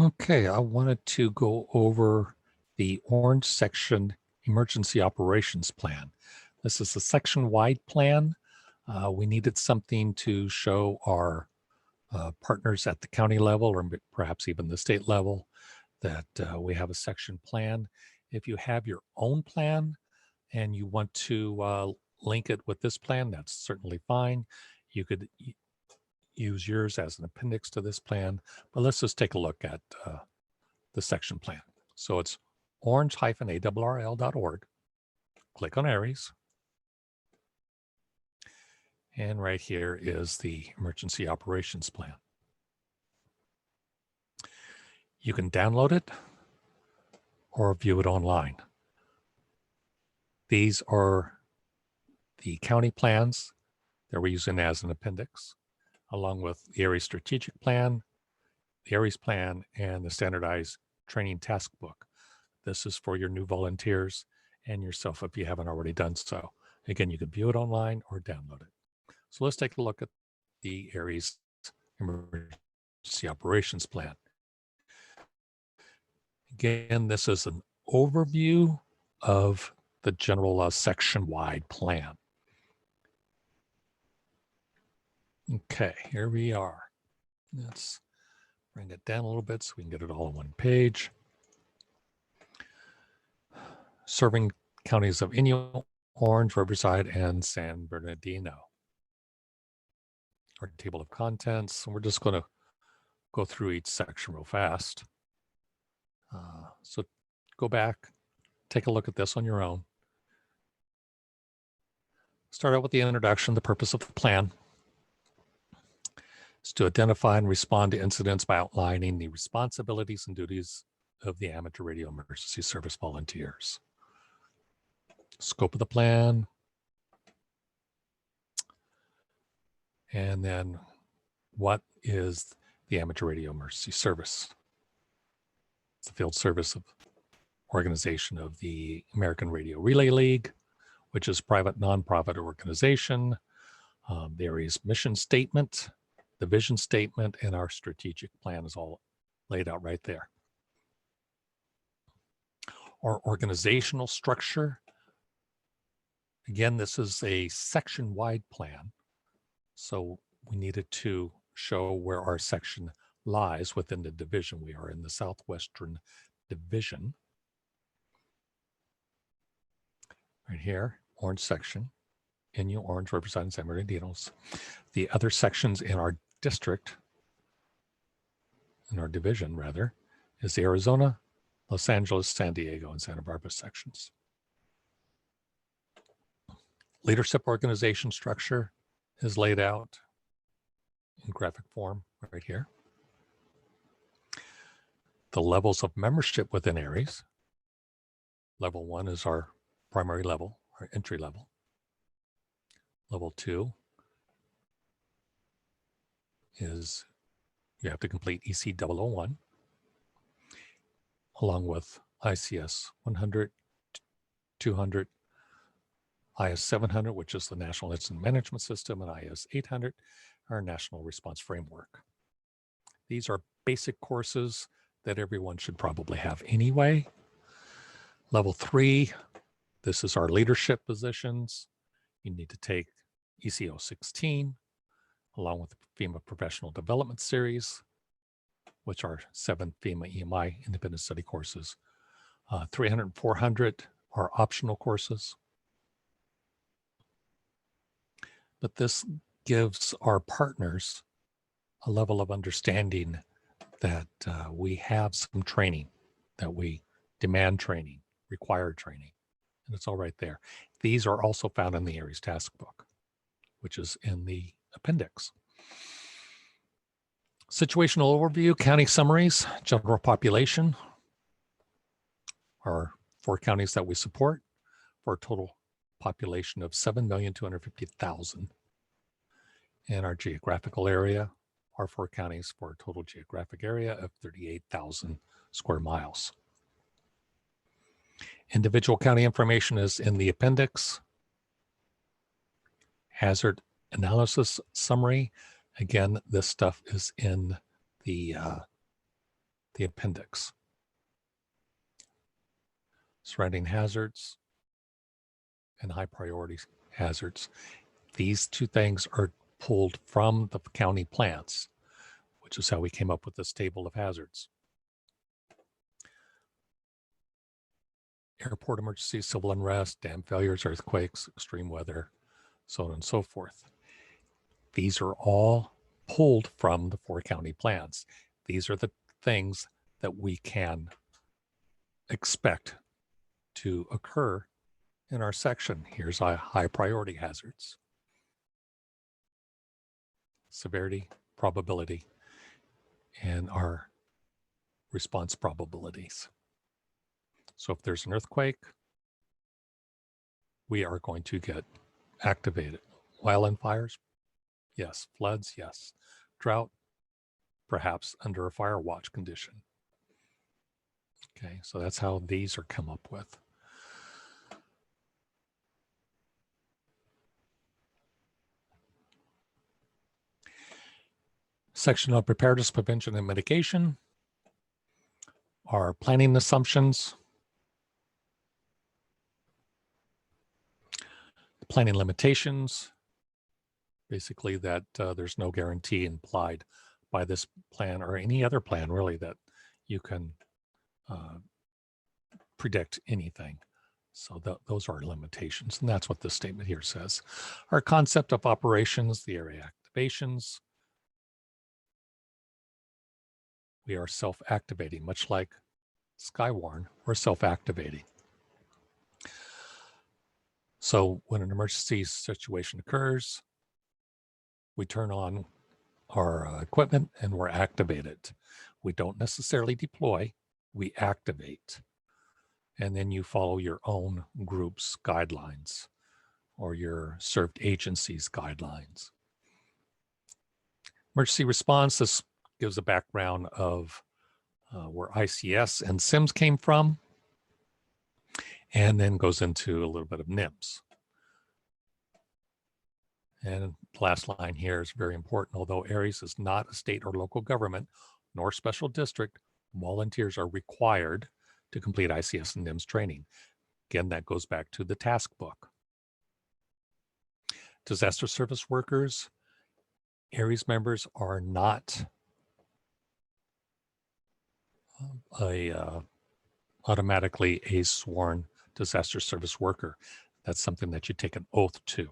Okay, I wanted to go over the orange section emergency operations plan. This is a section-wide plan. We needed something to show our partners at the county level or perhaps even the state level that we have a section plan. If you have your own plan and you want to link it with this plan, that's certainly fine. You could use yours as an appendix to this plan, but let's just take a look at the section plan. So it's orange-arrl.org. Click on ARES. And right here is the emergency operations plan. You can download it or view it online. These are the county plans that we're using as an appendix, along with the ARES strategic plan, the ARES plan, and the standardized training task book. This is for your new volunteers and yourself if you haven't already done so. Again, you can view it online or download it. So let's take a look at the ARES emergency operations plan. Again, this is an overview of the general section-wide plan. Okay, here we are. Let's bring it down a little bit so we can get it all on one page. Serving counties of Inyo, Orange, Riverside, and San Bernardino. Our table of contents, and we're just going to go through each section real fast. So go back, take a look at this on your own. Start out with the introduction. The purpose of the plan is to identify and respond to incidents by outlining the responsibilities and duties of the amateur radio emergency service volunteers. Scope of the plan. And then what is the amateur radio emergency service? It's the field service of organization of the American Radio Relay League, which is a private nonprofit organization. The ARES mission statement, the vision statement, and our strategic plan is all laid out right there. Our organizational structure. Again, this is a section-wide plan. So we needed to show where our section lies within the division. We are in the Southwestern Division. Right here, orange section, Inyo, Orange, Riverside, and San Bernardino. The other sections in our district, in our division rather, is the Arizona, Los Angeles, San Diego, and Santa Barbara sections. Leadership organization structure is laid out in graphic form right here. The levels of membership within ARES. Level 1 is our primary level, our entry level. Level 2 is you have to complete EC 001 along with ICS 100, 200, IS 700, which is the National Incident Management System, and IS 800, our National Response Framework. These are basic courses that everyone should probably have anyway. Level 3, this is our leadership positions. You need to take ECO 16, along with the FEMA Professional Development Series, which are 7 FEMA EMI independent study courses. 300 and 400 are optional courses. But this gives our partners a level of understanding that we have some training, that we demand training, require training, and it's all right there. These are also found in the ARES task book, which is in the appendix. Situational overview, county summaries, general population, our 4 counties that we support for a total population of 7,250,000. And our geographical area, our 4 counties for a total geographic area of 38,000 square miles. Individual county information is in the appendix. Hazard analysis summary. Again, this stuff is in the the appendix. Surrounding hazards and high priority hazards. These two things are pulled from the county plans, which is how we came up with this table of hazards. Airport emergencies, civil unrest, dam failures, earthquakes, extreme weather, so on and so forth. These are all pulled from the 4 county plans. These are the things that we can expect to occur in our section. Here's our high priority hazards. Severity, probability, and our response probabilities. So if there's an earthquake, we are going to get activated. Wildfires, yes. Floods, yes. Drought, perhaps under a fire watch condition. Okay, so that's how these are come up with. Section on preparedness, prevention, and mitigation. Our planning assumptions. Planning limitations. Basically that there's no guarantee implied by this plan or any other plan really that you can predict anything. So those are limitations, and that's what this statement here says. Our concept of operations, the area activations. We are self-activating, much like Skywarn, we're self-activating. So when an emergency situation occurs, we turn on our equipment and we're activated. We don't necessarily deploy, we activate. And then you follow your own group's guidelines or your served agency's guidelines. Emergency response, this gives a background of where ICS and SIMS came from, and then goes into a little bit of NIMS. And the last line here is very important. Although ARES is not a state or local government, nor special district, volunteers are required to complete ICS and NIMS training. Again, that goes back to the task book. Disaster service workers, ARES members are not automatically a sworn disaster service worker. That's something that you take an oath to.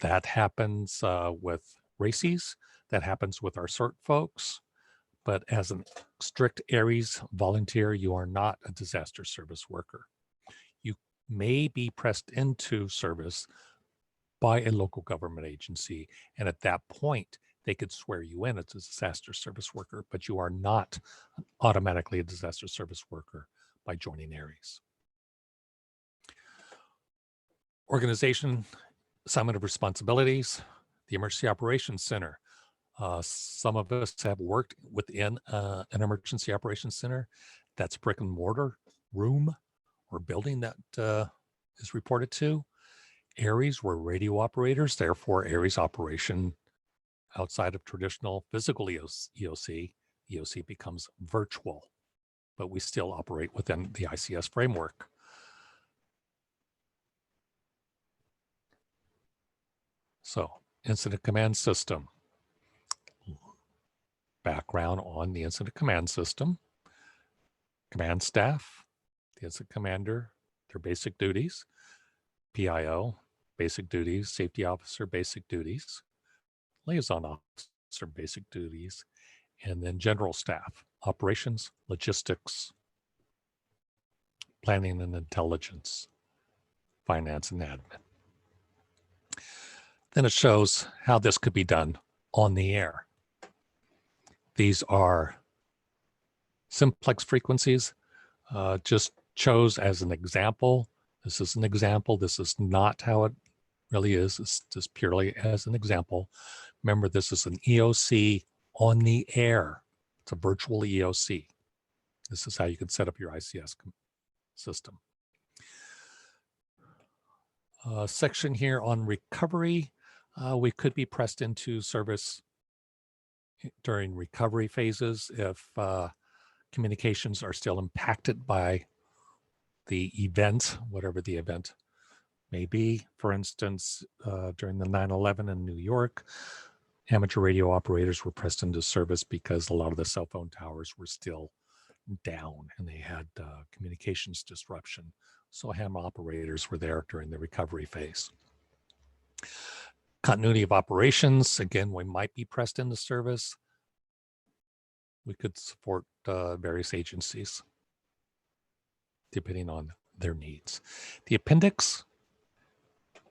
That happens with RACES, that happens with our CERT folks, but as a strict ARES volunteer, you are not a disaster service worker. You may be pressed into service by a local government agency, and at that point, they could swear you in as a disaster service worker, but you are not automatically a disaster service worker by joining ARES. Organization, assignment of responsibilities, the Emergency Operations Center. Some of us have worked within an Emergency Operations Center. That's brick and mortar room or building that is reported to. ARES were radio operators, therefore ARES operation outside of traditional physical EOC, EOC becomes virtual, but we still operate within the ICS framework. So, incident command system. Background on the incident command system. Command staff, the incident commander, their basic duties. PIO, basic duties. Safety officer, basic duties. Liaison officer, basic duties. And then general staff, operations, logistics, planning and intelligence, finance and admin. Then it shows how this could be done on the air. These are simplex frequencies, just chose as an example. This is an example. This is not how it really is. It's just purely as an example. Remember, this is an EOC on the air. It's a virtual EOC. This is how you can set up your ICS system. Section here on recovery. We could be pressed into service during recovery phases if communications are still impacted by the event, whatever the event may be. For instance, during the 9/11 in New York, amateur radio operators were pressed into service because a lot of the cell phone towers were still down and they had communications disruption. So ham operators were there during the recovery phase. Continuity of operations, again, we might be pressed into service. We could support various agencies depending on their needs. The appendix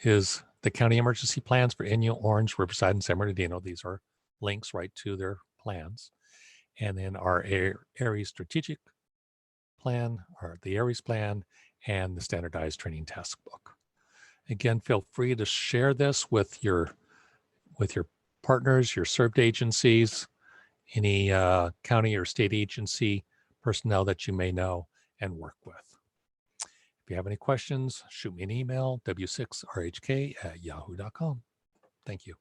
is the county emergency plans for Inyo, Orange, Riverside, and San Bernardino. These are links right to their plans. And then our ARES strategic plan, or the ARES plan, and the standardized training task book. Again, feel free to share this with your partners, your served agencies, any county or state agency personnel that you may know and work with. If you have any questions, shoot me an email, w6rhk@yahoo.com. Thank you.